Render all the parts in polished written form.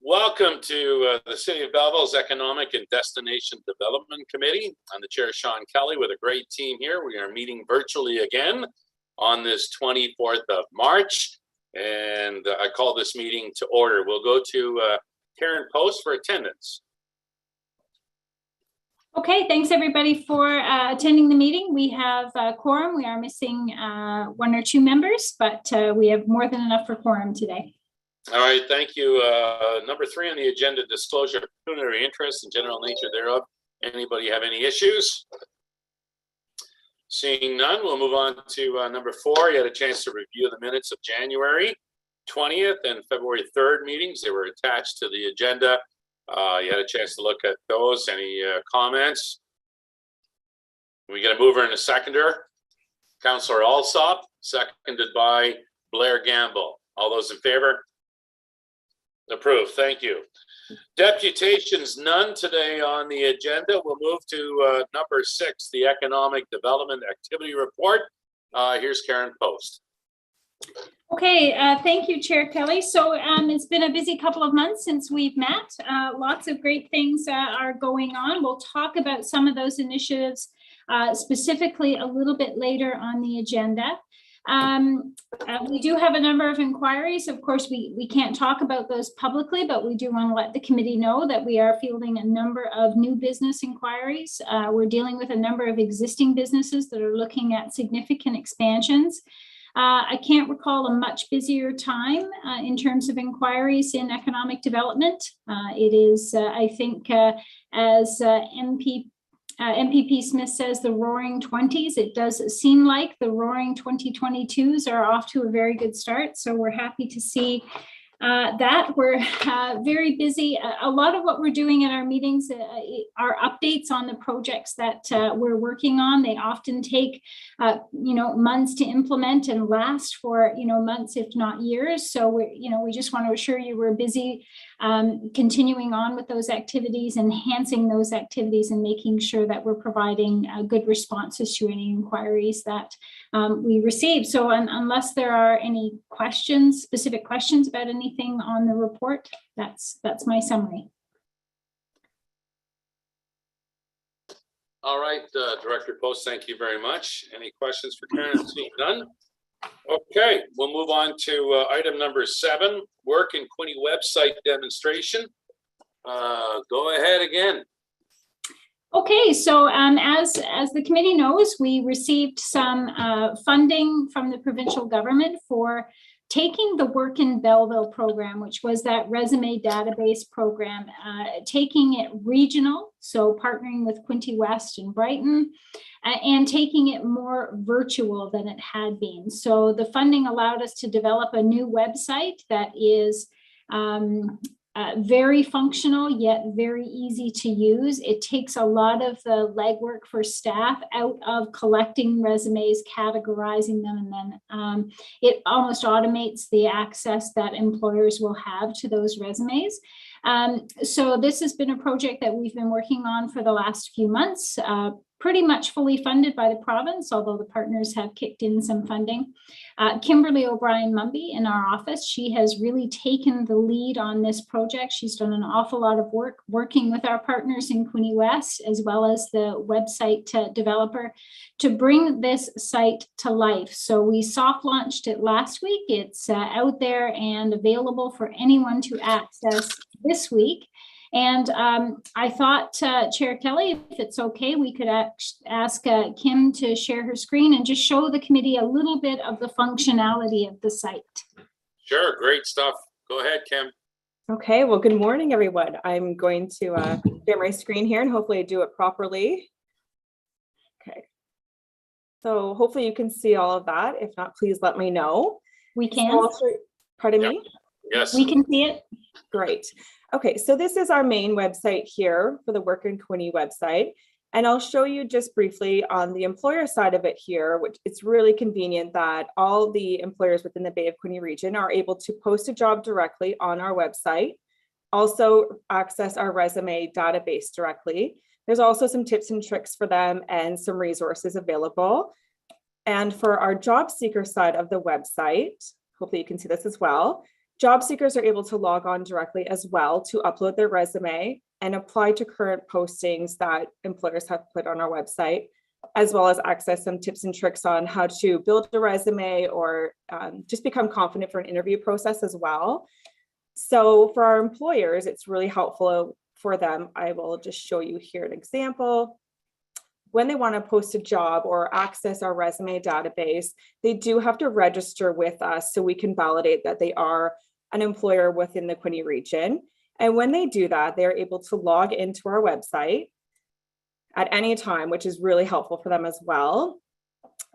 Welcome to the City of Belleville's Economic and Destination Development Committee. I'm the Chair, Sean Kelly, with a great team here. We are meeting virtually again on this 24th of March, and I call this meeting to order. We'll go to Karen Post for attendance. Okay, thanks everybody for attending the meeting. We have quorum. We are missing one or two members, but we have more than enough for quorum today. All right, thank you. Number 3 on the agenda, disclosure of pecuniary interest and general nature thereof. Anybody have any issues? Seeing none, we'll move on to number 4. You had a chance to review the minutes of January 20th and February 3rd meetings. They were attached to the agenda. You had a chance to look at those. Any comments? We get a mover and a seconder. Councillor Alsop, seconded by Blair Gamble. All those in favor? Approved. Thank you. Deputations, none today on the agenda. We'll move to number 6, the Economic Development Activity Report. Here's Karen Post. Okay, thank you, Chair Kelly. So it's been a busy couple of months since we've met. Lots of great things are going on. We'll talk about some of those initiatives specifically a little bit later on the agenda. We do have a number of inquiries. Of course, we can't talk about those publicly, but we do want to let the committee know that we are fielding a number of new business inquiries. We're dealing with a number of existing businesses that are looking at significant expansions. I can't recall a much busier time in terms of inquiries in economic development. It is, I think, as MPP Smith says, the roaring 20s. It does seem like the roaring 2022s are off to a very good start. So we're happy to see that. We're very busy. A lot of what we're doing at our meetings are updates on the projects that we're working on. They often take, months to implement and last for, months, if not years. So we just want to assure you we're busy continuing on with those activities, enhancing those activities, and making sure that we're providing good responses to any inquiries that we receive. So unless there are any questions, specific questions about anything on the report, that's my summary. All right, Director Post, thank you very much. Any questions for Karen? Seeing none. Okay, we'll move on to item number 7, work in Quinny website demonstration. Go ahead again. Okay, so as the committee knows, we received some funding from the provincial government for taking the Work in Belleville program, which was that resume database program, taking it regional, so partnering with Quinty West and Brighton, and taking it more virtual than it had been. So the funding allowed us to develop a new website that is very functional, yet very easy to use. It takes a lot of the legwork for staff out of collecting resumes, categorizing them, and then it almost automates the access that employers will have to those resumes. So this has been a project that we've been working on for the last few months, pretty much fully funded by the province, although the partners have kicked in some funding. Kimberly O'Brien-Mumby in our office, she has really taken the lead on this project. She's done an awful lot of work working with our partners in Quinny West, as well as the website developer, to bring this site to life. So we soft launched it last week. It's out there and available for anyone to access this week. And I thought, Chair Kelly, if it's okay, we could ask Kim to share her screen and just show the committee a little bit of the functionality of the site. Sure, great stuff. Go ahead, Kim. Okay, well, good morning, everyone. I'm going to share my screen here and hopefully I do it properly. Okay, so hopefully you can see all of that. If not, please let me know. We can. Pardon me? Yes. We can see it. Great. Okay, so this is our main website here for the Work in Quinny website. And I'll show you just briefly on the employer side of it here, which it's really convenient that all the employers within the Bay of Quinny region are able to post a job directly on our website, also access our resume database directly. There's also some tips and tricks for them and some resources available. And for our job seeker side of the website, hopefully you can see this as well, Job seekers are able to log on directly as well to upload their resume and apply to current postings that employers have put on our website, as well as access some tips and tricks on how to build a resume or just become confident for an interview process as well. So for our employers, it's really helpful for them. I will just show you here an example. When they want to post a job or access our resume database, they do have to register with us so we can validate that they are an employer within the Quinny region. And when they do that, they're able to log into our website at any time, which is really helpful for them as well.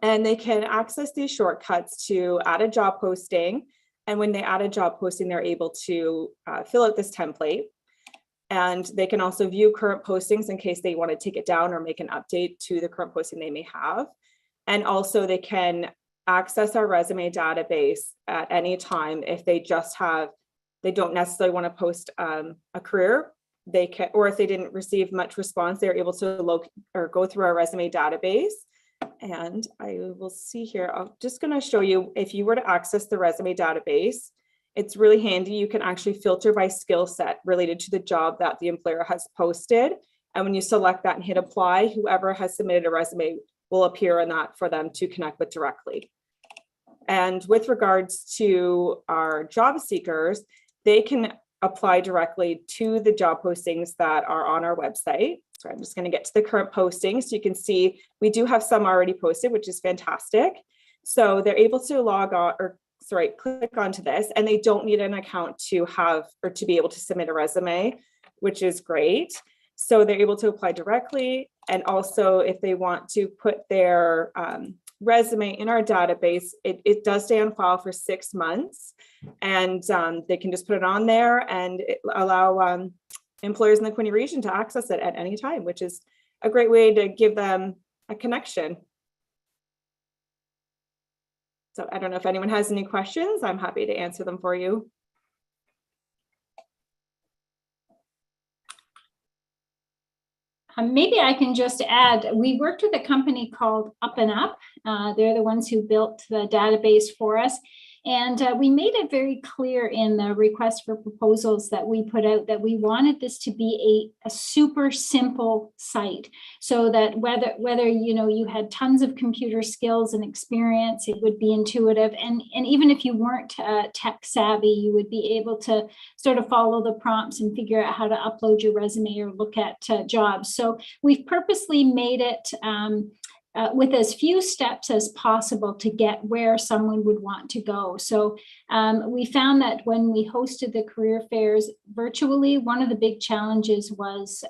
And they can access these shortcuts to add a job posting. And when they add a job posting, they're able to fill out this template. And they can also view current postings in case they want to take it down or make an update to the current posting they may have. And also they can access our resume database at any time if they don't necessarily want to post a career. They can, or if they didn't receive much response, they're able to go through our resume database. And I will see here, I'm just going to show you, if you were to access the resume database, it's really handy. You can actually filter by skill set related to the job that the employer has posted. And when you select that and hit apply, whoever has submitted a resume will appear in that for them to connect with directly. And with regards to our job seekers, they can apply directly to the job postings that are on our website. So I'm just going to get to the current postings. So you can see we do have some already posted, which is fantastic. So they're able to log on, or sorry, click onto this, and they don't need an account to have or to be able to submit a resume, which is great. So they're able to apply directly. And also if they want to put their resume in our database, it does stay on file for 6 months, and they can just put it on there and allow employers in the Quinny region to access it at any time, which is a great way to give them a connection. So I don't know if anyone has any questions. I'm happy to answer them for you. Maybe I can just add, we worked with a company called Up and Up. They're the ones who built the database for us. And we made it very clear in the request for proposals that we put out that we wanted this to be a super simple site, so that whether you had tons of computer skills and experience, it would be intuitive. And even if you weren't tech savvy, you would be able to sort of follow the prompts and figure out how to upload your resume or look at jobs. So we've purposely made it with as few steps as possible to get where someone would want to go. So we found that when we hosted the career fairs virtually, one of the big challenges was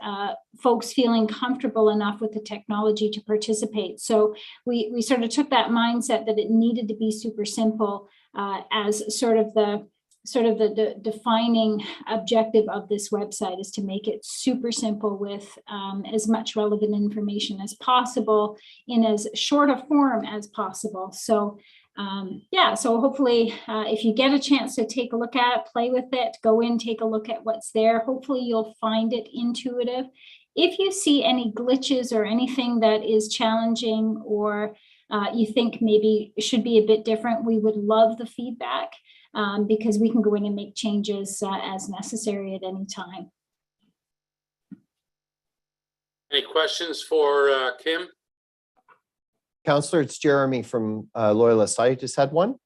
folks feeling comfortable enough with the technology to participate. So we sort of took that mindset that it needed to be super simple as sort of the defining objective of this website, is to make it super simple with as much relevant information as possible in as short a form as possible. So yeah, so hopefully if you get a chance to take a look at it, play with it, go in, take a look at what's there, hopefully you'll find it intuitive. If you see any glitches or anything that is challenging, or you think maybe it should be a bit different, we would love the feedback. Because we can go in and make changes as necessary at any time. Any questions for Kim? Counselor, it's Jeremy from Loyalist. I just had one.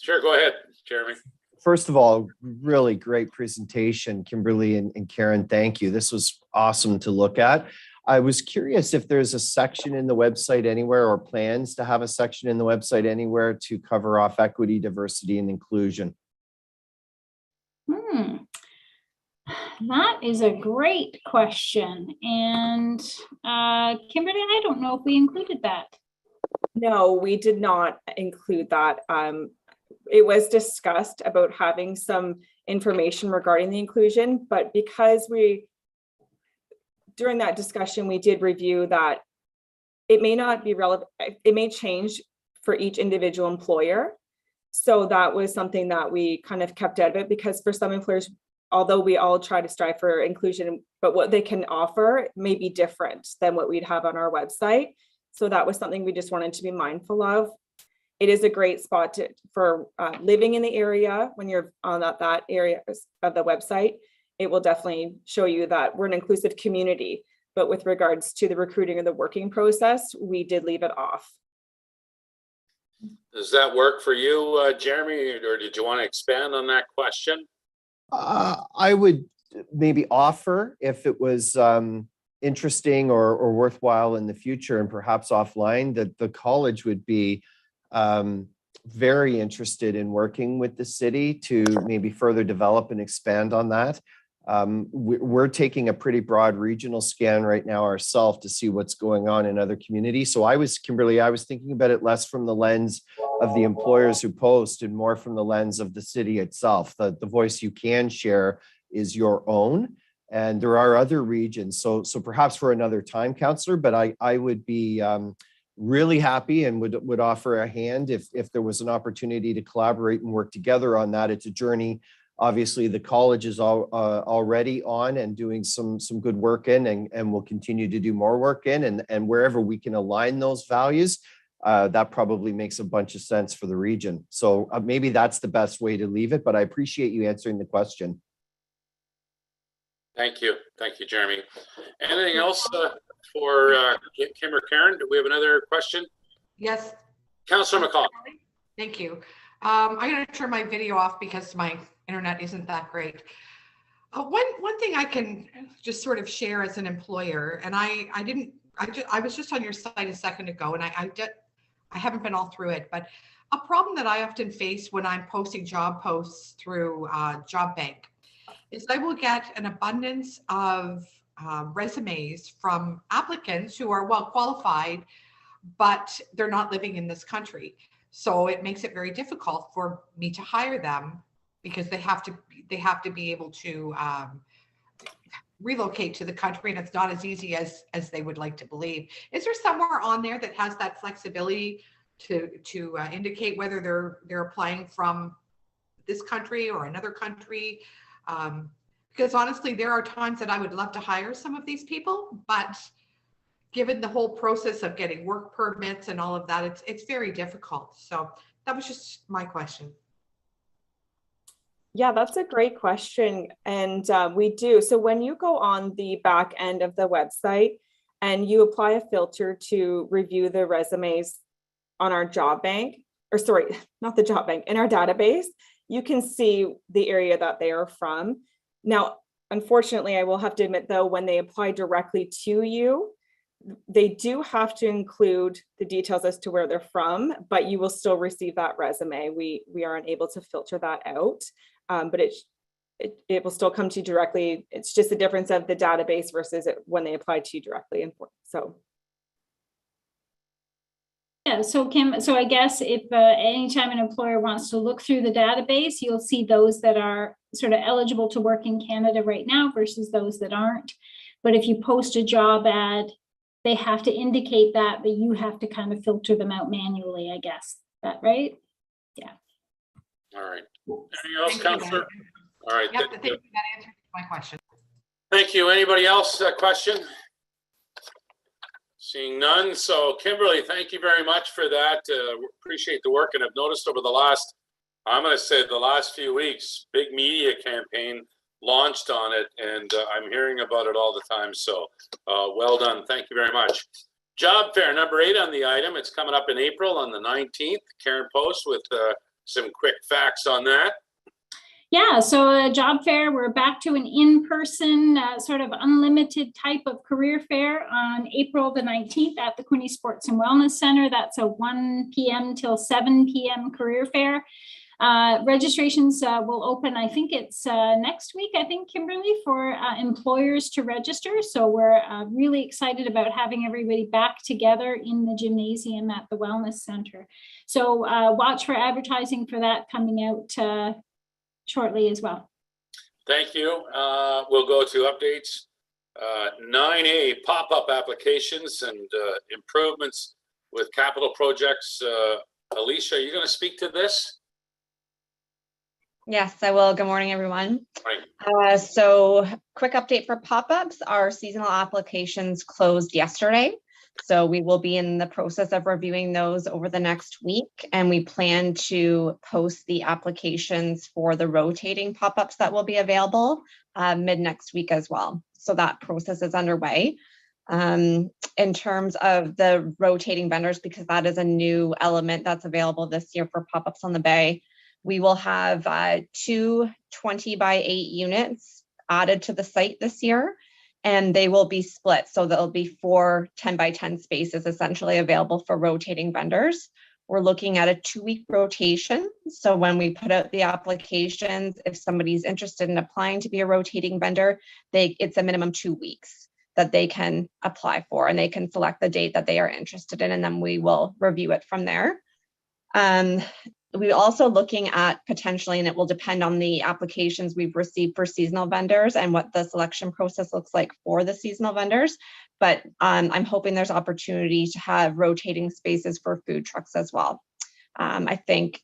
Sure, go ahead, Jeremy. First of all, really great presentation, Kimberly and Karen. Thank you. This was awesome to look at. I was curious if there's a section in the website anywhere, or plans to have a section in the website anywhere to cover off equity, diversity, and inclusion. That is a great question. And Kimberly, I don't know if we included that. No, we did not include that. It was discussed about having some information regarding the inclusion, but because during that discussion, we did review that it may not be relevant, it may change for each individual employer. So that was something that we kind of kept out of it, because for some employers, although we all try to strive for inclusion, but what they can offer may be different than what we'd have on our website. So that was something we just wanted to be mindful of. it is a great spot for living in the area. When you're on that area of the website, it will definitely show you that we're an inclusive community. But with regards to the recruiting or the working process, we did leave it off. Does that work for you, Jeremy, or did you want to expand on that question? I would maybe offer, if it was interesting or worthwhile in the future and perhaps offline, that the college would be very interested in working with the city to maybe further develop and expand on that. We're taking a pretty broad regional scan right now ourselves to see what's going on in other communities. So Kimberly, I was thinking about it less from the lens of the employers who post and more from the lens of the city itself. The voice you can share is your own, and there are other regions. So perhaps for another time, Councillor, but I would be really happy and would offer a hand if there was an opportunity to collaborate and work together on that. It's a journey. Obviously, the college is already on and doing some good work in, and will continue to do more work in, and wherever we can align those values, that probably makes a bunch of sense for the region. So maybe that's the best way to leave it, but I appreciate you answering the question. Thank you, Jeremy. Anything else for Kim or Karen? Do we have another question? Yes. Councillor McCall. Thank you. I'm going to turn my video off because my internet isn't that great. One thing I can just sort of share as an employer, and I was just on your site a second ago, and I haven't been all through it, but a problem that I often face when I'm posting job posts through Job Bank is I will get an abundance of resumes from applicants who are well qualified, but they're not living in this country. So it makes it very difficult for me to hire them because they have to be able to relocate to the country, and it's not as easy as they would like to believe. Is there somewhere on there that has that flexibility to indicate whether they're applying from this country or another country? Because honestly, there are times that I would love to hire some of these people, but given the whole process of getting work permits and all of that, it's very difficult. So that was just my question. Yeah, that's a great question. And we do. So when you go on the back end of the website and you apply a filter to review the resumes on our job bank, or sorry, not the job bank, in our database, you can see the area that they are from. Now, unfortunately, I will have to admit, though, when they apply directly to you, they do have to include the details as to where they're from, but you will still receive that resume. We are unable to filter that out, but it will still come to you directly. It's just the difference of the database versus when they apply to you directly. And so. Yeah, so Kim, so I guess if anytime an employer wants to look through the database, you'll see those that are sort of eligible to work in Canada right now versus those that aren't. But if you post a job ad, they have to indicate that you have to kind of filter them out manually, I guess. Is that right? Yeah. All right. Anything else, Councillor? All right. Yep, that answers my question. Thank you. Anybody else question? Seeing none. So Kimberly, thank you very much for that. Appreciate the work. And I've noticed over the last, I'm going to say the last few weeks, big media campaign launched on it, and I'm hearing about it all the time. So well done. Thank you very much. Job fair number 8 on the item. It's coming up in April on the 19th. Karen Post with some quick facts on that. Yeah, so job fair, we're back to an in-person sort of unlimited type of career fair on April the 19th at the Quinny Sports and Wellness Center. That's a 1 p.m. till 7 p.m. career fair. Registrations will open, I think it's next week, I think, Kimberly, for employers to register. So we're really excited about having everybody back together in the gymnasium at the Wellness Center. So watch for advertising for that coming out shortly as well. Thank you. We'll go to updates. 9A, pop-up applications and improvements with capital projects. Alicia, are you going to speak to this? Yes, I will. Good morning, everyone. Right. So quick update for pop-ups. Our seasonal applications closed yesterday. So we will be in the process of reviewing those over the next week, and we plan to post the applications for the rotating pop-ups that will be available mid next week as well. So that process is underway. In terms of the rotating vendors, because that is a new element that's available this year for pop-ups on the bay, we will have 2 20-by-8 units added to the site this year, and they will be split. So there'll be 4 10-by-10 spaces essentially available for rotating vendors. We're looking at a 2-week rotation. So when we put out the applications, if somebody's interested in applying to be a rotating vendor, it's a minimum 2 weeks that they can apply for, and they can select the date that they are interested in, and then we will review it from there. We're also looking at potentially, and it will depend on the applications we've received for seasonal vendors and what the selection process looks like for the seasonal vendors. But I'm hoping there's opportunity to have rotating spaces for food trucks as well. I think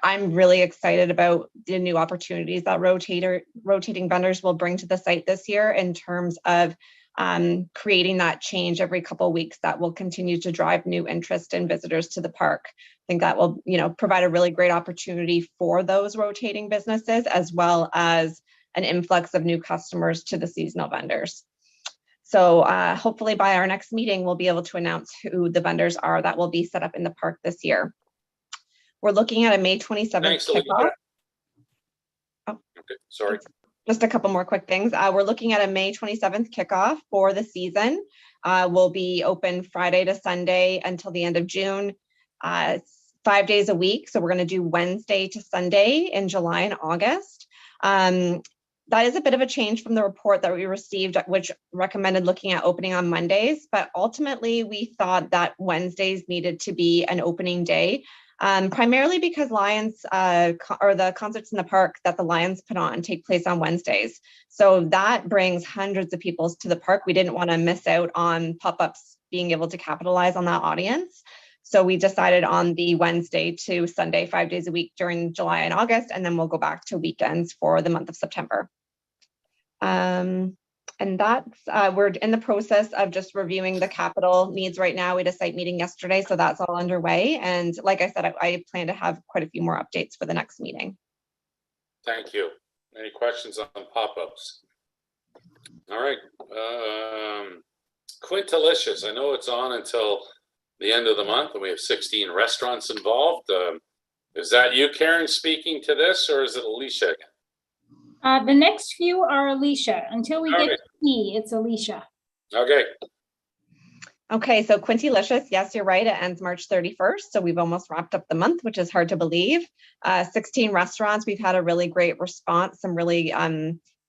I'm really excited about the new opportunities that rotating vendors will bring to the site this year in terms of creating that change every couple of weeks that will continue to drive new interest in visitors to the park. I think that will, provide a really great opportunity for those rotating businesses, as well as an influx of new customers to the seasonal vendors. So hopefully by our next meeting, we'll be able to announce who the vendors are that will be set up in the park this year. We're looking at a May 27th Thanks, kickoff. Alicia. Oh. Okay, sorry. Just a couple more quick things. We're looking at a May 27th kickoff for the season. We'll be open Friday to Sunday until the end of June, 5 days a week. So we're going to do Wednesday to Sunday in July and August. That is a bit of a change from the report that we received, which recommended looking at opening on Mondays. But ultimately, we thought that Wednesdays needed to be an opening day. Primarily because Lions or the concerts in the park that the Lions put on take place on Wednesdays. So that brings hundreds of people to the park. We didn't want to miss out on pop-ups being able to capitalize on that audience. So we decided on the Wednesday to Sunday, 5 days a week during July and August, and then we'll go back to weekends for the month of September. And that's, we're in the process of just reviewing the capital needs right now. We had a site meeting yesterday, so that's all underway. And like I said, I plan to have quite a few more updates for the next meeting. Thank you. Any questions on pop-ups? All right. Quintilicious, I know it's on until the end of the month, and we have 16 restaurants involved. Is that you, Karen, speaking to this, or is it Alicia again? The next few are Alicia. Until we get to E, it's Alicia. Okay. Okay, so Quintilicious, yes, you're right. It ends March 31st. So we've almost wrapped up the month, which is hard to believe. 16 restaurants. We've had a really great response, some really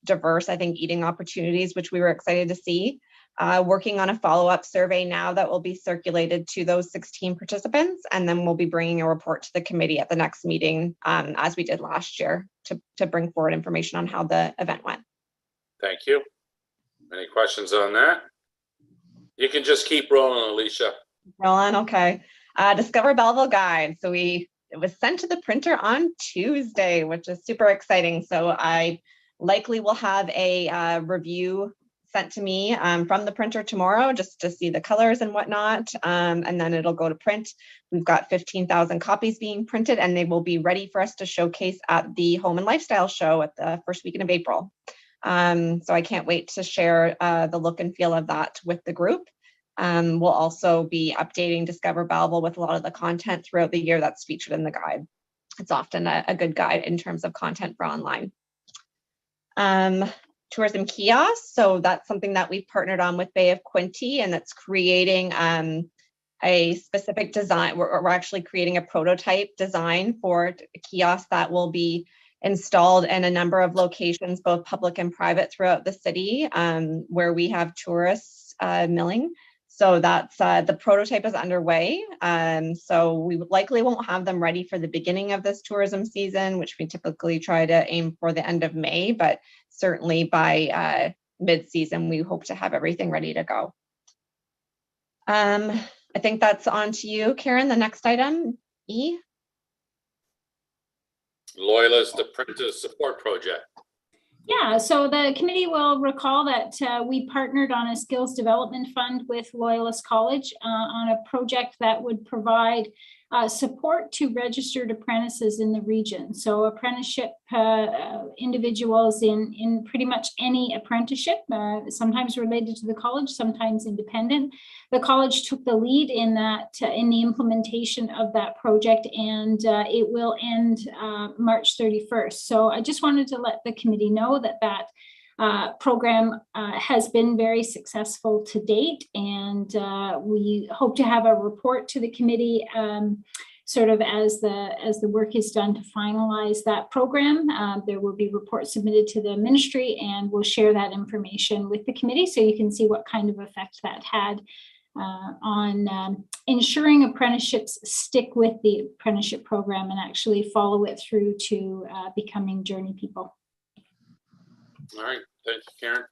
diverse, I think, eating opportunities, which we were excited to see. Working on a follow-up survey now that will be circulated to those 16 participants, and then we'll be bringing a report to the committee at the next meeting, as we did last year, to bring forward information on how the event went. Thank you. Any questions on that? You can just keep rolling, Alicia. Rolling, okay. Discover Belleville Guide. So it was sent to the printer on Tuesday, which is super exciting. So I likely will have a review sent to me from the printer tomorrow, just to see the colors and whatnot. And then it'll go to print. We've got 15,000 copies being printed, and they will be ready for us to showcase at the Home and Lifestyle Show at the first weekend of April. So I can't wait to share the look and feel of that with the group. We'll also be updating Discover Belleville with a lot of the content throughout the year that's featured in the guide. It's often a good guide in terms of content for online. Tourism kiosks. So that's something that we've partnered on with Bay of Quinty, and that's creating a specific design. We're actually creating a prototype design for a kiosk that will be installed in a number of locations, both public and private, throughout the city, where we have tourists milling. So that's the prototype is underway. So we likely won't have them ready for the beginning of this tourism season, which we typically try to aim for the end of May, but certainly by mid-season, we hope to have everything ready to go. I think that's on to you, Karen. The next item, E. Loyalist Apprentice Support Project. Yeah, so the committee will recall that we partnered on a skills development fund with Loyalist College on a project that would provide support to registered apprentices in the region. So apprenticeship individuals in pretty much any apprenticeship, sometimes related to the college, sometimes independent. The college took the lead in that, in the implementation of that project, and it will end March 31st. So I just wanted to let the committee know that program has been very successful to date, and we hope to have a report to the committee sort of as the work is done to finalize that program. There will be reports submitted to the ministry, and we'll share that information with the committee so you can see what kind of effect that had on ensuring apprenticeships stick with the apprenticeship program and actually follow it through to becoming journey people. All right, thank you, Karen.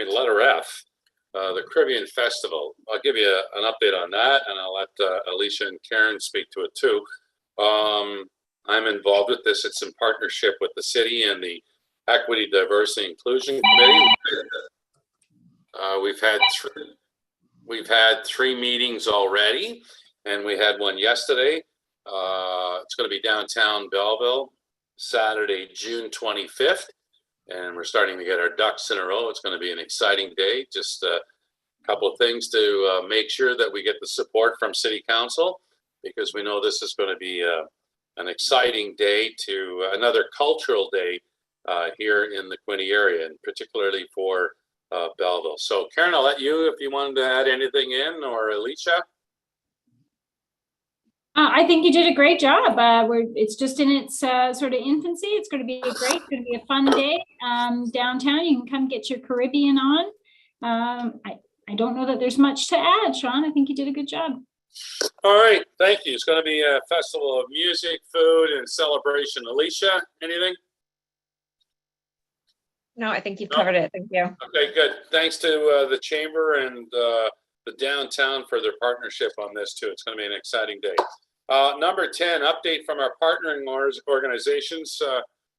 Letter F, the Caribbean Festival. I'll give you an update on that, and I'll let Alicia and Karen speak to it too. I'm involved with this. It's in partnership with the city and the Equity, Diversity, Inclusion Committee. We've had three meetings already, and we had one yesterday. It's going to be downtown Belleville, Saturday, June 25th, and we're starting to get our ducks in a row. It's going to be an exciting day. Just a couple of things to make sure that we get the support from City Council, because we know this is going to be an exciting day, to another cultural day here in the Quinny area, and particularly for Belleville. So Karen, I'll let you, if you wanted to add anything in, or Alicia. I think you did a great job. It's just in its sort of infancy. It's going to be it's going to be a fun day downtown. You can come get your Caribbean on. I don't know that there's much to add, Sean. I think you did a good job. All right, thank you. It's going to be a festival of music, food, and celebration. Alicia, anything? No, I think you've covered it. Thank you. Okay, good. Thanks to the Chamber and the downtown for their partnership on this too. It's going to be an exciting day. Number 10, update from our partnering organizations.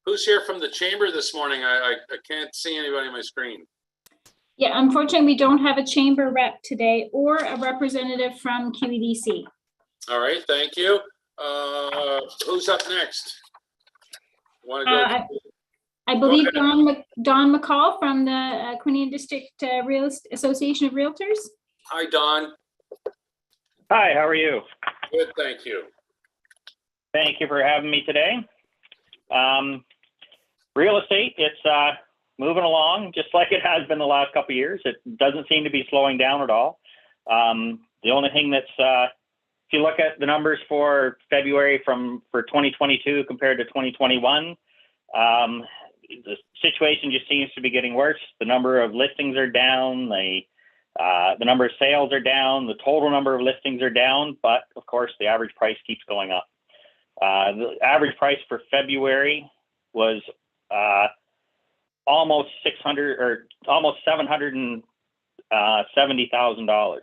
Who's here from the Chamber this morning? I can't see anybody on my screen. Yeah, unfortunately, we don't have a Chamber rep today or a representative from QEDC. All right, thank you. Who's up next? Want to go? I believe Don McCall from the Quinny District Association of Realtors. Hi, Don. Hi, how are you? Good, thank you. Thank you for having me today. Real estate, it's moving along just like it has been the last couple of years. It doesn't seem to be slowing down at all. The only thing that's, if you look at the numbers for February for 2022 compared to 2021, the situation just seems to be getting worse. The number of listings are down. The number of sales are down. The total number of listings are down, but of course the average price keeps going up. The average price for February was almost $770,000.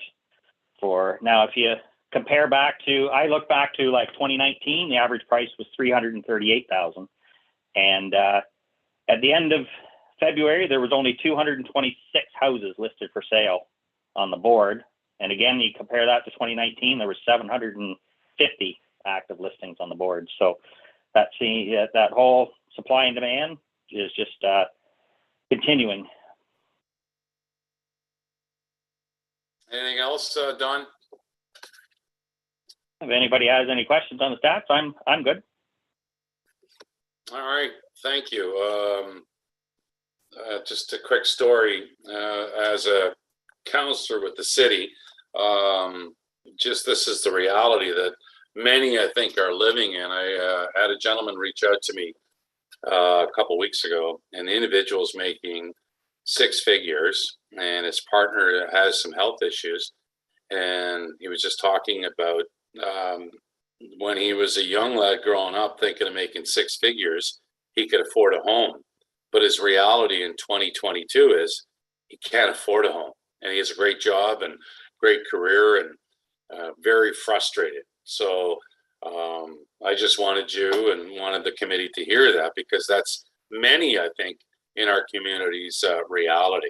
For now, if you compare back to, I look back to like 2019, the average price was $338,000, and at the end of February, there was only 226 houses listed for sale on the board. And again, you compare that to 2019, there was 750 active listings on the board. So that whole supply and demand is just continuing. Anything else, Don? If anybody has any questions on the stats, I'm good. All right, thank you. Just a quick story. As a counselor with the city, this is the reality that many, I think, are living in. I had a gentleman reach out to me a couple weeks ago, and the individual's making six figures, and his partner has some health issues, and he was just talking about when he was a young lad growing up thinking of making six figures, he could afford a home. But his reality in 2022 is he can't afford a home, and he has a great job and great career, and very frustrated. So I just wanted you and wanted the committee to hear that, because that's many, I think, in our community's reality.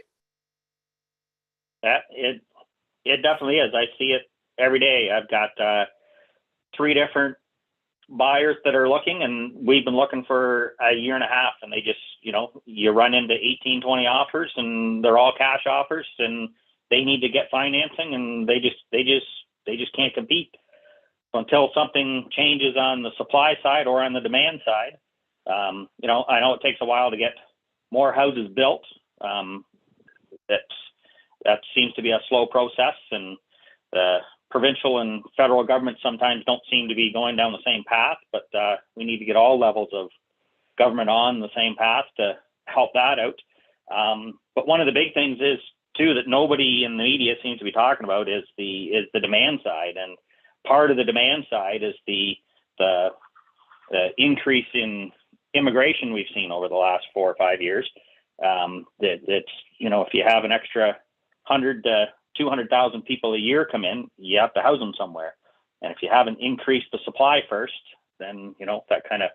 It definitely is. I see it every day. I've got 3 different buyers that are looking, and we've been looking for a year and a half, and they just, you run into 18, 20 offers, and they're all cash offers, and they need to get financing, and they just can't compete. So until something changes on the supply side or on the demand side, I know it takes a while to get more houses built. That seems to be a slow process, and the provincial and federal government sometimes don't seem to be going down the same path, but we need to get all levels of government on the same path to help that out. But one of the big things is too that nobody in the media seems to be talking about is the demand side, and part of the demand side is the increase in immigration we've seen over the last 4 or 5 years. It's if you have an extra 100 to 200,000 people a year come in, you have to house them somewhere. And if you haven't increased the supply first, then, that kind of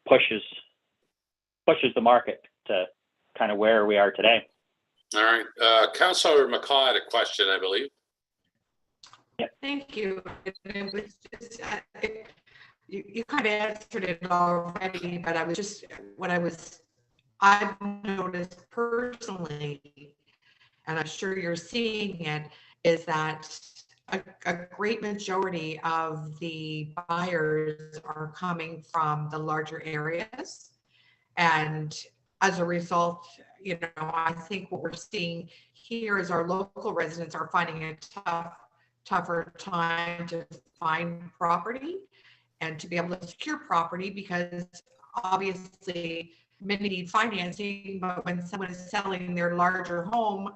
pushes the market to kind of where we are today. All right. Councillor McCaw had a question, I believe. Yeah. Thank you. It was just, you kind of answered it already, but I've noticed personally, and I'm sure you're seeing it, is that a great majority of the buyers are coming from the larger areas. And as a result, I think what we're seeing here is our local residents are finding it tougher time to find property and to be able to secure property, because obviously many need financing, but when someone is selling their larger home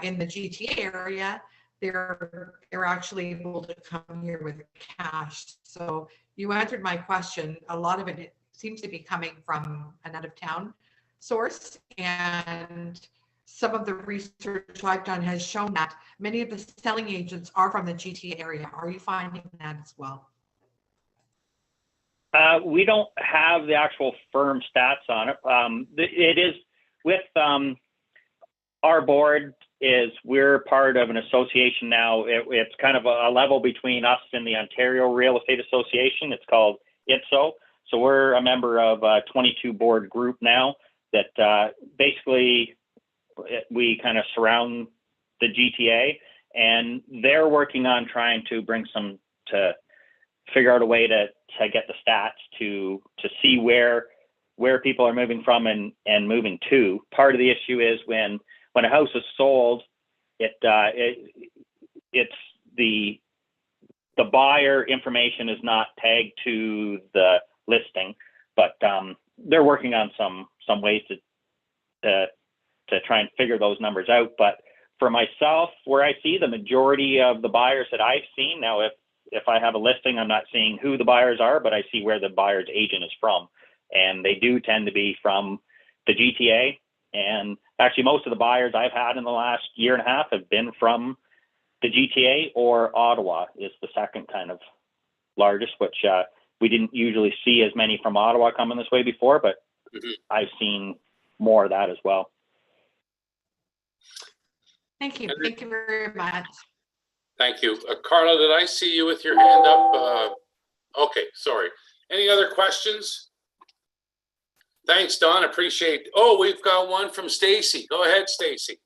in the GTA area, they're actually able to come here with cash. So you answered my question. A lot of it seems to be coming from an out of town source, and some of the research I've done has shown that many of the selling agents are from the GTA area. Are you finding that as well? We don't have the actual firm stats on it. It is with our board we're part of an association now. It's kind of a level between us and the Ontario Real Estate Association. It's called ITSO. So we're a member of a 22 board group now that basically we kind of surround the GTA, and they're working on trying to bring to figure out a way to get the stats to see where people are moving from and moving to. Part of the issue is when a house is sold, it's the buyer information is not tagged to the listing, but they're working on some ways to try and figure those numbers out. But for myself, where I see the majority of the buyers that I've seen now, if I have a listing, I'm not seeing who the buyers are, but I see where the buyer's agent is from, and they do tend to be from the GTA. And actually, most of the buyers I've had in the last year and a half have been from the GTA, or Ottawa is the second kind of largest, which we didn't usually see as many from Ottawa coming this way before, but I've seen more of that as well. Thank you. Thank you very much. Thank you. Carla, did I see you with your hand up? Okay, sorry. Any other questions? Thanks, Don. Appreciate. Oh, we've got one from Stacy. Go ahead, Stacy.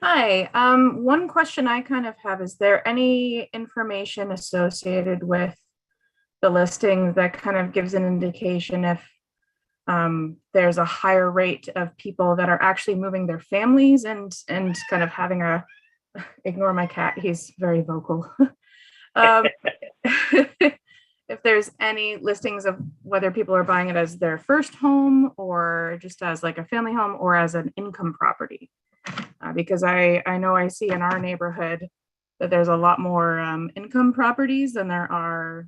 Hi. One question I kind of have, is there any information associated with the listing that kind of gives an indication if there's a higher rate of people that are actually moving their families and kind of having ignore my cat, he's very vocal. If there's any listings of whether people are buying it as their first home or just as like a family home or as an income property. Because I know I see in our neighborhood that there's a lot more income properties than there are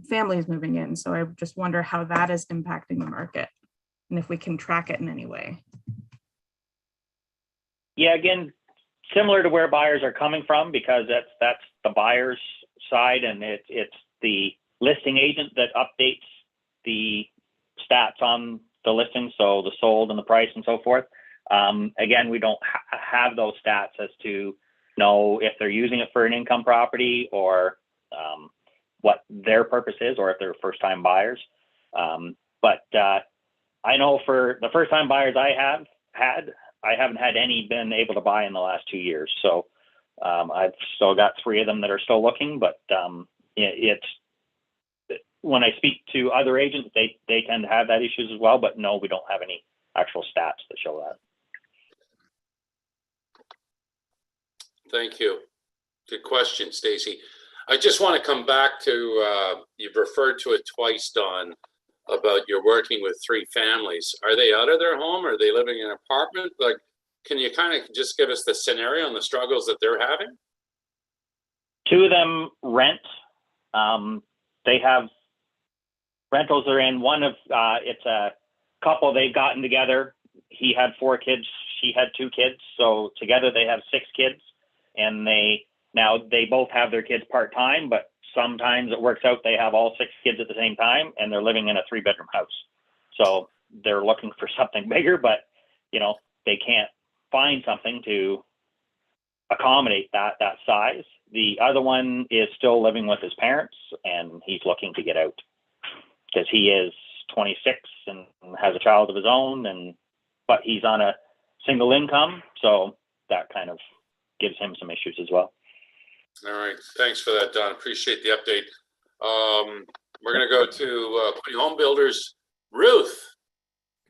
families moving in. So I just wonder how that is impacting the market and if we can track it in any way. Yeah, again, similar to where buyers are coming from, because that's the buyer's side, and it's the listing agent that updates the stats on the listing, so the sold and the price and so forth. Again, we don't have those stats as to know if they're using it for an income property or what their purpose is, or if they're first-time buyers. But I know for the first-time buyers I haven't had any been able to buy in the last 2 years. So I've still got 3 of them that are still looking, but it's when I speak to other agents, they tend to have that issues as well. But no, we don't have any actual stats that show that. Thank you. Good question, Stacy. I just want to come back to, you've referred to it twice, Don, about you're working with 3 families. Are they out of their home? Are they living in an apartment? Like, can you kind of just give us the scenario and the struggles that they're having? 2 of them rent. They have rentals are in. One of, it's a couple, they've gotten together. He had 4 kids, she had 2 kids. So together they have 6 kids, and they both have their kids part-time, but sometimes it works out they have all 6 kids at the same time, and they're living in a 3-bedroom house. So they're looking for something bigger, but they can't find something to accommodate that size. The other one is still living with his parents, and he's looking to get out because he is 26 and has a child of his own, but he's on a single income, so that kind of gives him some issues as well. All right, thanks for that, Don. Appreciate the update. We're going to go to Quinny Home Builders. Ruth.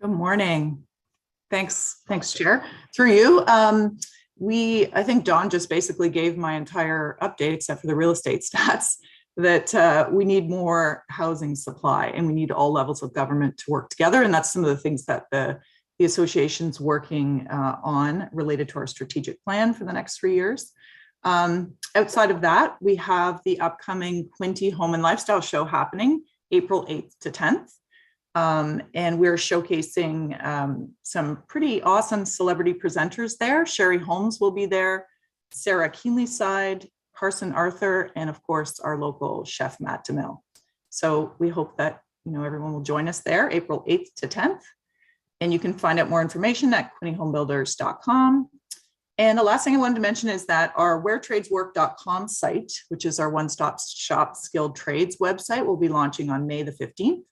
Good morning. Thanks, Chair. Through you, I think Don just basically gave my entire update, except for the real estate stats, that we need more housing supply, and we need all levels of government to work together. And that's some of the things that the association's working on related to our strategic plan for the next 3 years. Outside of that, we have the upcoming Quinty Home and Lifestyle Show happening April 8th to 10th. And we're showcasing some pretty awesome celebrity presenters there. Sherry Holmes will be there, Sarah Keenlyside, Carson Arthur, and of course, our local chef, Matt DeMille. So we hope that everyone will join us there April 8th to 10th. And you can find out more information at quinnyhomebuilders.com. And the last thing I wanted to mention is that our wheretradeswork.com site, which is our one-stop shop skilled trades website, will be launching on May the 15th.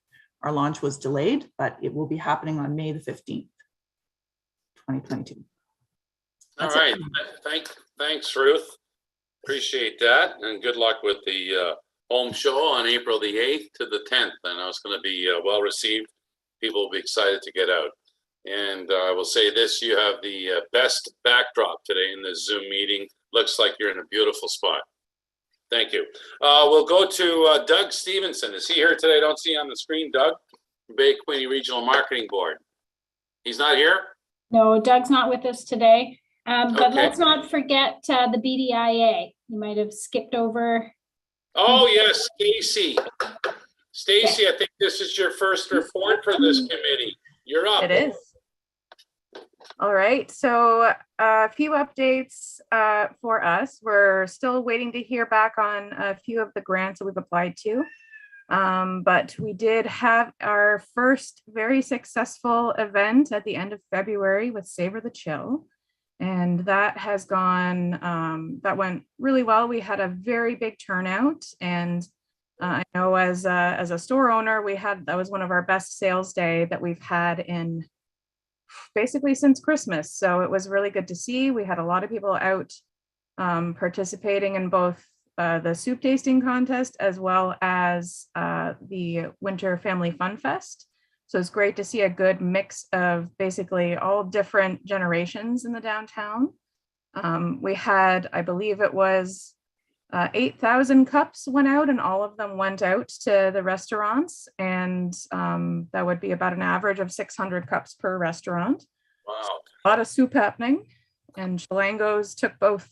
Our launch was delayed, but it will be happening on May the 15th, 2022. All right. Thanks, Ruth. Appreciate that. And good luck with the home show on April the 8th to the 10th. I know it's going to be well received. People will be excited to get out. And I will say this, you have the best backdrop today in this Zoom meeting. Looks like you're in a beautiful spot. Thank you. We'll go to Doug Stevenson. Is he here today? I don't see on the screen, Doug, Bay Quinny Regional Marketing Board. He's not here? No, Doug's not with us today. But Okay. let's not forget the BDIA. You might have skipped over. Oh, yes, Stacy. Stacy, I think this is your first report for this committee. You're up. It is. All right, so a few updates for us. We're still waiting to hear back on a few of the grants that we've applied to. But we did have our first very successful event at the end of February with Savor the Chill. And that has gone, that went really well. We had a very big turnout. And I know as a store owner, that was one of our best sales day that we've had in basically since Christmas. So it was really good to see. We had a lot of people out participating in both the soup tasting contest as well as the Winter Family Fun Fest. So it's great to see a good mix of basically all different generations in the downtown. We had, I believe it was 8,000 cups went out, and all of them went out to the restaurants, and that would be about an average of 600 cups per restaurant. Wow. A lot of soup happening, and Chilangos took both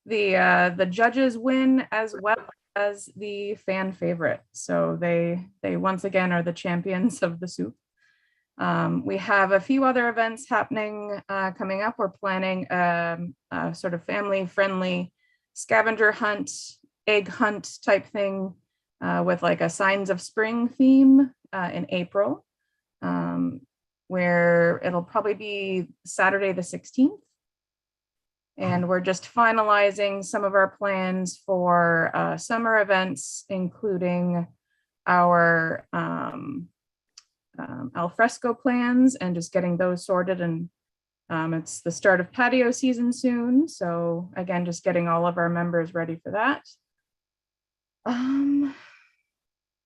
the judges win as well as the fan favorite. So they once again are the champions of the soup. We have a few other events happening coming up. We're planning a sort of family friendly scavenger hunt, egg hunt type thing with like a Signs of Spring theme in April, where it'll probably be Saturday the 16th. And we're just finalizing some of our plans for summer events, including our al fresco plans and just getting those sorted. And it's the start of patio season soon. So again, just getting all of our members ready for that.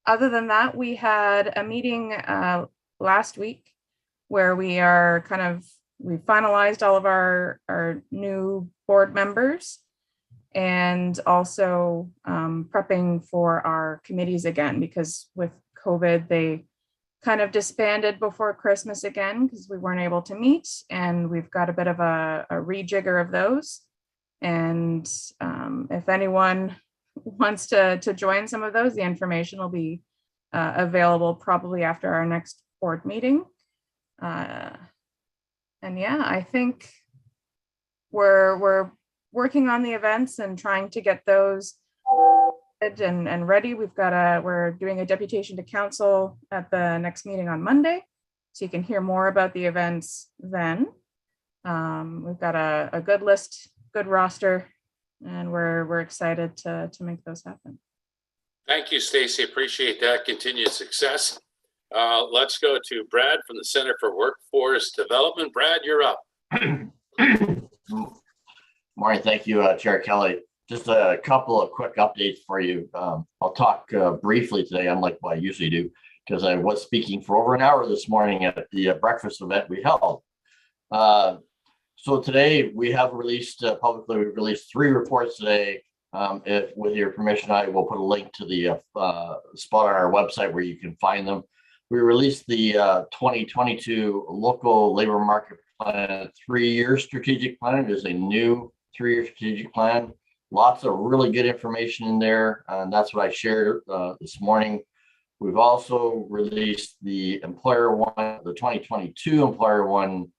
Other than that, we had a meeting last week where we finalized all of our new board members and also prepping for our committees again, because with COVID, they kind of disbanded before Christmas again because we weren't able to meet, and we've got a bit of a rejigger of those. And if anyone wants to join some of those, the information will be available probably after our next board meeting. And yeah, I think we're working on the events and trying to get those and ready. We're doing a deputation to council at the next meeting on Monday, so you can hear more about the events then. We've got a good list, good roster, and we're excited to make those happen. Thank you, Stacy. Appreciate that. Continued success. Let's go to Brad from the Center for Workforce Development. Brad, you're up. Morning. Thank you, Chair Kelly. Just a couple of quick updates for you. I'll talk briefly today, unlike what I usually do, because I was speaking for over an hour this morning at the breakfast event we held. So today we have released publicly, we've released 3 reports today. If with your permission, I will put a link to the spot on our website where you can find them. We released the 2022 Local Labor Market Plan 3-year strategic plan. It is a new 3-year strategic plan. Lots of really good information in there, and that's what I shared this morning. We've also released the Employer One, the 2022 Employer One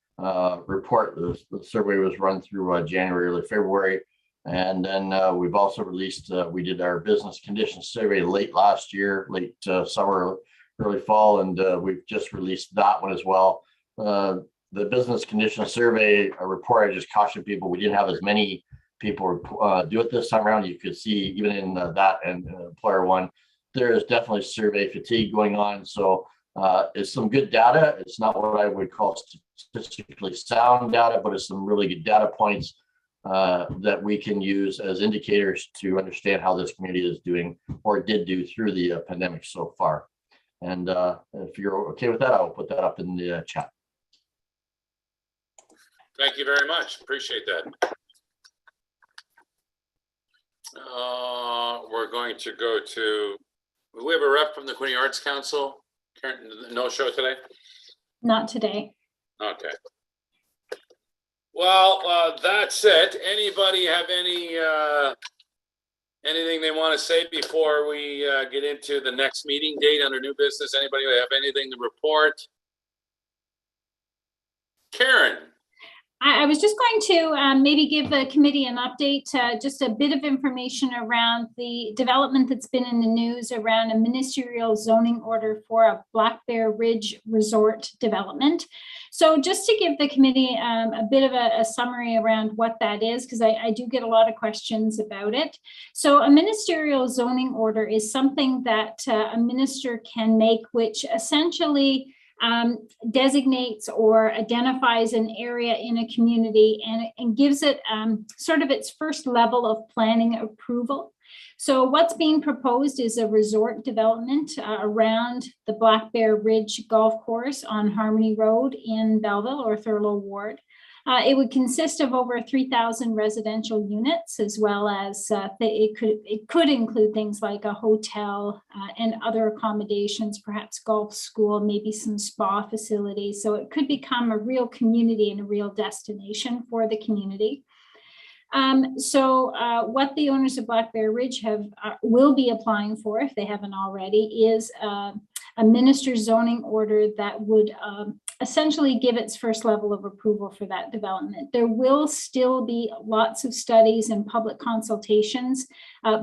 report. The survey was run through January, early February. And then we've also released, we did our business conditions survey late last year, late summer, early fall, and we've just released that one as well. The business conditions survey report, I just caution people, we didn't have as many people do it this time around. You could see even in that and Employer One, there is definitely survey fatigue going on. So it's some good data. It's not what I would call statistically sound data, but it's some really good data points that we can use as indicators to understand how this community is doing or did do through the pandemic so far. And if you're okay with that, I'll put that up in the chat. Thank you very much. Appreciate that. We're going to go to, we have a rep from the Quinny Arts Council. Karen, no show today? Not today. Okay. Well, that's it. Anybody have anything they want to say before we get into the next meeting date under new business? Anybody have anything to report? Karen. I was just going to maybe give the committee an update, just a bit of information around the development that's been in the news around a ministerial zoning order for a Black Bear Ridge Resort development. So just to give the committee a bit of a summary around what that is, because I do get a lot of questions about it. So a ministerial zoning order is something that a minister can make, which essentially designates or identifies an area in a community and gives it sort of its first level of planning approval. So what's being proposed is a resort development around the Black Bear Ridge Golf Course on Harmony Road in Belleville or Thurlow Ward. It would consist of over 3,000 residential units, as well as it could include things like a hotel and other accommodations, perhaps golf school, maybe some spa facilities. So it could become a real community and a real destination for the community. What the owners of Black Bear Ridge will be applying for, if they haven't already, is a minister's zoning order that would essentially give its first level of approval for that development. There will still be lots of studies and public consultations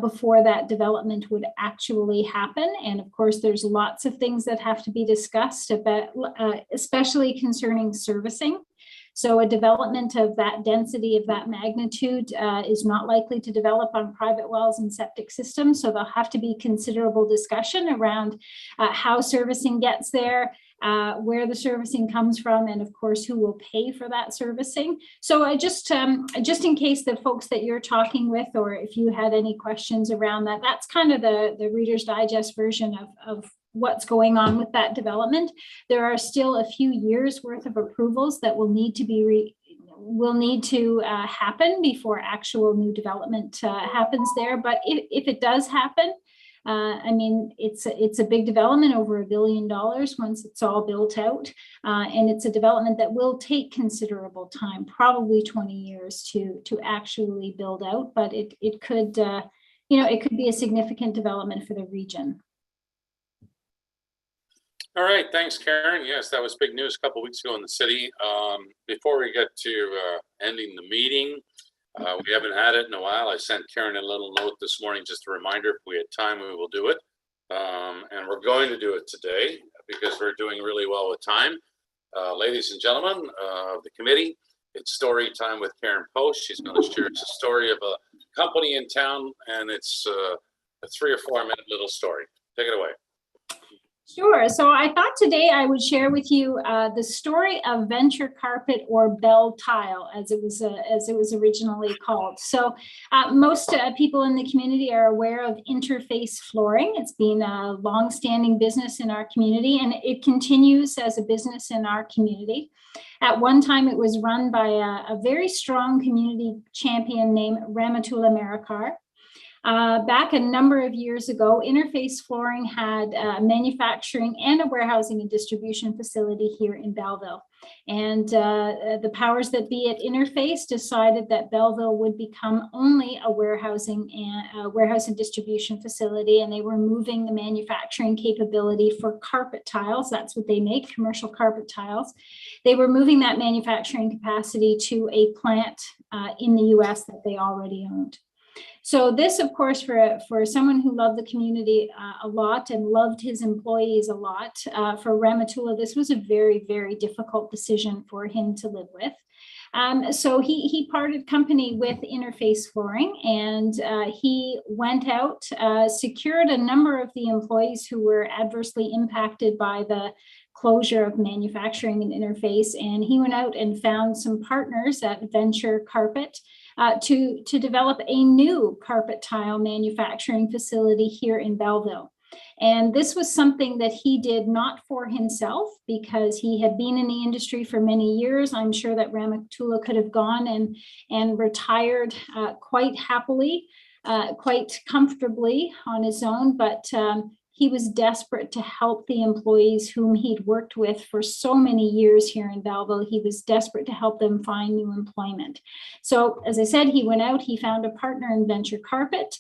before that development would actually happen. And of course, there's lots of things that have to be discussed about, especially concerning servicing. So a development of that density, of that magnitude, is not likely to develop on private wells and septic systems. So there'll have to be considerable discussion around how servicing gets there, where the servicing comes from, and of course, who will pay for that servicing. So I just in case the folks that you're talking with, or if you had any questions around that, that's kind of the Reader's Digest version of what's going on with that development. There are still a few years worth of approvals that will need to happen before actual new development happens there. But if it does happen, I mean, it's a big development, over $1 billion once it's all built out. And it's a development that will take considerable time, probably 20 years to actually build out, but it could, it could be a significant development for the region. All right, thanks, Karen. Yes, that was big news a couple of weeks ago in the city. Before we get to ending the meeting, we haven't had it in a while. I sent Karen a little note this morning, just a reminder, if we had time, we will do it. And we're going to do it today because we're doing really well with time. Ladies and gentlemen of the committee, it's story time with Karen Post. She's going to share a story of a company in town, and it's a 3 or 4 minute little story. Take it away. Sure. So I thought today I would share with you the story of Venture Carpet, or Bell Tile, as it was originally called. So most people in the community are aware of Interface Flooring. It's been a long-standing business in our community, and it continues as a business in our community. At one time, it was run by a very strong community champion named Ramatula Marakar. Back a number of years ago, Interface Flooring had a manufacturing and a warehousing and distribution facility here in Belleville. And the powers that be at Interface decided that Belleville would become only a warehouse and distribution facility, and they were moving the manufacturing capability for carpet tiles. That's what they make, commercial carpet tiles. They were moving that manufacturing capacity to a plant in the US that they already owned. So this, of course, for someone who loved the community a lot and loved his employees a lot, for Ramatula, this was a very, very difficult decision for him to live with. So he parted company with Interface Flooring, and he went out, secured a number of the employees who were adversely impacted by the closure of manufacturing in Interface, and he went out and found some partners at Venture Carpet to develop a new carpet tile manufacturing facility here in Belleville. And this was something that he did not for himself, because he had been in the industry for many years. I'm sure that Ramatula could have gone and retired quite happily, quite comfortably on his own, but he was desperate to help the employees whom he'd worked with for so many years here in Belleville. He was desperate to help them find new employment. So, as I said, he went out, he found a partner in Venture Carpet.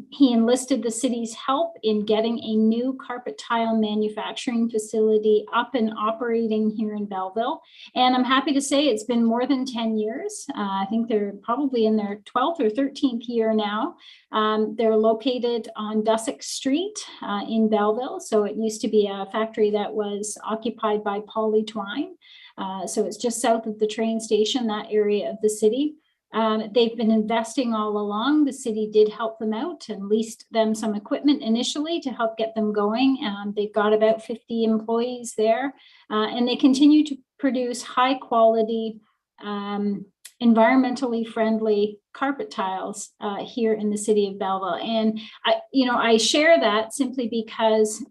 He enlisted the city's help in getting a new carpet tile manufacturing facility up and operating here in Belleville. And I'm happy to say it's been more than 10 years. I think they're probably in their 12th or 13th year now. They're located on Dussex Street in Belleville. So it used to be a factory that was occupied by Poly Twine. So it's just south of the train station, that area of the city. They've been investing all along. The city did help them out and leased them some equipment initially to help get them going. They've got about 50 employees there, and they continue to produce high quality, environmentally friendly carpet tiles here in the city of Belleville. And I share that simply because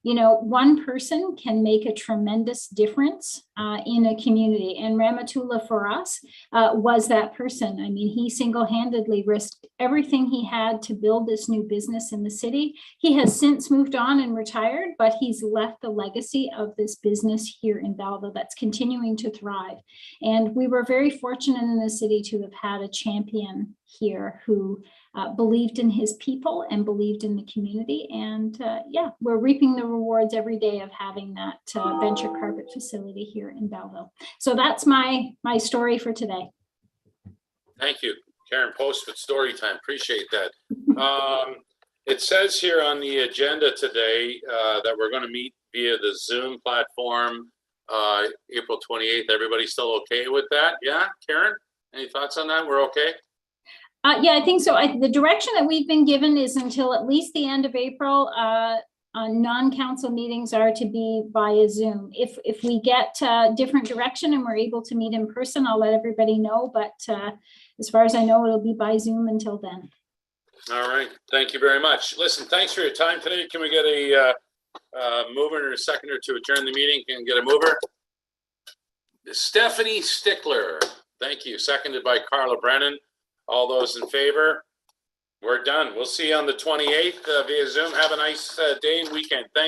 one person can make a tremendous difference in a community. And Ramatula for us was that person. I mean, he single-handedly risked everything he had to build this new business in the city. He has since moved on and retired, but he's left the legacy of this business here in Belleville that's continuing to thrive. And we were very fortunate in the city to have had a champion here who believed in his people and believed in the community. And yeah, we're reaping the rewards every day of having that venture carpet facility here in Belleville. So that's my story for today. Thank you, Karen Post with story time. Appreciate that. It says here on the agenda today that we're going to meet via the Zoom platform April 28th. Everybody still okay with that? Yeah, Karen, any thoughts on that? We're okay? Yeah, I think so. The direction that we've been given is until at least the end of April. Non-council meetings are to be via Zoom. If we get different direction and we're able to meet in person, I'll let everybody know. But as far as I know, it'll be by Zoom until then. All right. Thank you very much. Listen, thanks for your time today. Can we get a mover or a seconder to adjourn the meeting? Can we get a mover? Stephanie Stickler. Thank you. Seconded by Carla Brennan. All those in favor? We're done. We'll see you on the 28th via Zoom. Have a nice day and weekend. Thank you.